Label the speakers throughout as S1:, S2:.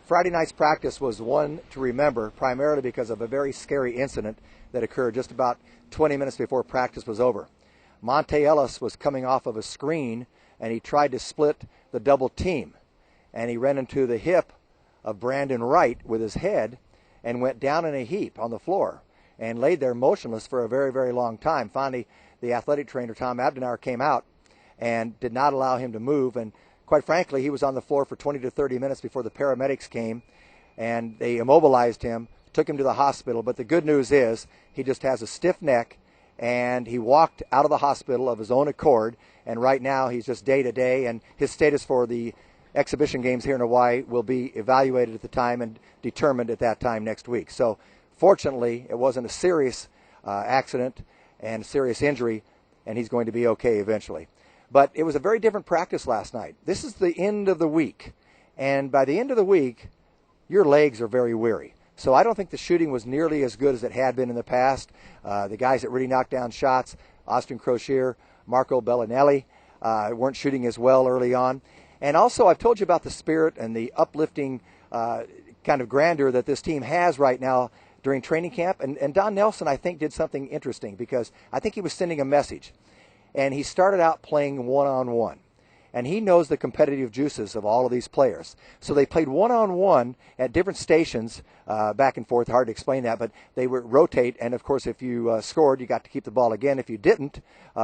S1: Friday night's practice was one to remember, primarily because of a very scary incident that occurred just about 20 minutes before practice was over. Monte Ellis was coming off of a screen, and he tried to split the double team. And he ran into the hip of Brandon Wright with his head and went down in a heap on the floor and laid there motionless for a very, very long time. Finally, the athletic trainer, Tom Abdenauer, came out and did not allow him to move. And quite frankly, he was on the floor for 20 to 30 minutes before the paramedics came, and they immobilized him, took him to the hospital. But the good news is he just has a stiff neck, and he walked out of the hospital of his own accord, and right now he's just day-to-day, and his status for the exhibition games here in Hawaii will be evaluated at the time and determined at that time next week. So fortunately, it wasn't a serious accident and a serious injury, and he's going to be okay eventually. But it was a very different practice last night. This is the end of the week, and by the end of the week, your legs are very weary. So I don't think the shooting was nearly as good as it had been in the past. The guys that really knocked down shots, Austin Crocier, Marco Bellinelli, weren't shooting as well early on. And also, I've told you about the spirit and the uplifting kind of grandeur that this team has right now during training camp. And Don Nelson, I think, did something interesting because I think he was sending a message. And he started out playing one-on-one. And he knows the competitive juices of all of these players. So they played one-on-one at different stations, back and forth. Hard to explain that, but they would rotate. And, of course, if you scored, you got to keep the ball again. If you didn't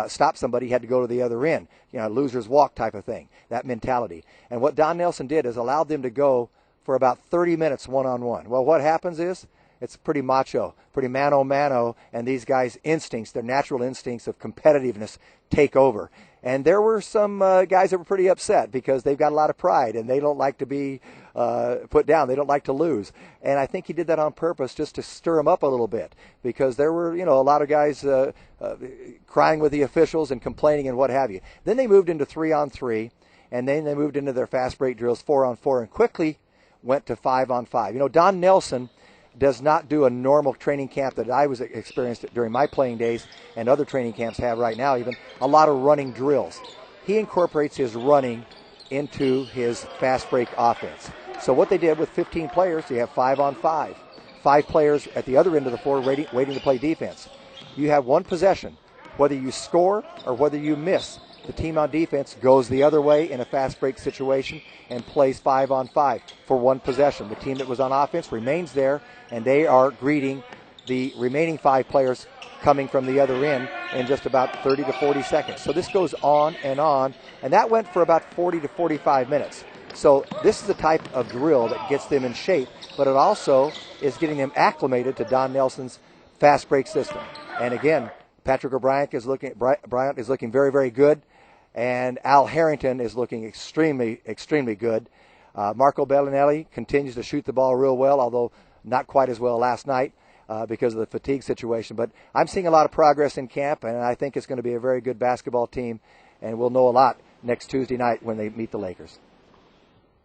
S1: stop somebody, you had to go to the other end. You know, loser's walk type of thing, that mentality. And what Don Nelson did is allowed them to go for about 30 minutes one-on-one. Well, what happens is it's pretty macho, pretty mano-mano, and these guys' instincts, their natural instincts of competitiveness, take over. And there were some guys that were pretty upset because they've got a lot of pride and they don't like to be put down. They don't like to lose. And I think he did that on purpose just to stir them up a little bit because there were, you know, a lot of guys crying with the officials and complaining and what have you. Then they moved into 3-on-3, and then they moved into their fast break drills 4-on-4 and quickly went to 5-on-5. You know, Don Nelson does not do a normal training camp that I was experienced during my playing days and other training camps have right now, even a lot of running drills. He incorporates his running into his fast break offense. So what they did with 15 players, you have 5-on-5. 5 players at the other end of the floor waiting to play defense. You have one possession. Whether you score or whether you miss, the team on defense goes the other way in a fast break situation and plays 5-on-5 for one possession. The team that was on offense remains there, and they are greeting the remaining 5 players coming from the other end in just about 30 to 40 seconds. So this goes on, and that went for about 40 to 45 minutes. So this is the type of drill that gets them in shape, but it also is getting them acclimated to Don Nelson's fast break system. And again, Patrick Bryant is looking very, very good, and Al Harrington is looking extremely, extremely good. Marco Bellinelli continues to shoot the ball real well, although not quite as well last night because of the fatigue situation. But I'm seeing a lot of progress in camp, and I think it's going to be a very good basketball team, and we'll know a lot next Tuesday night when they meet the Lakers.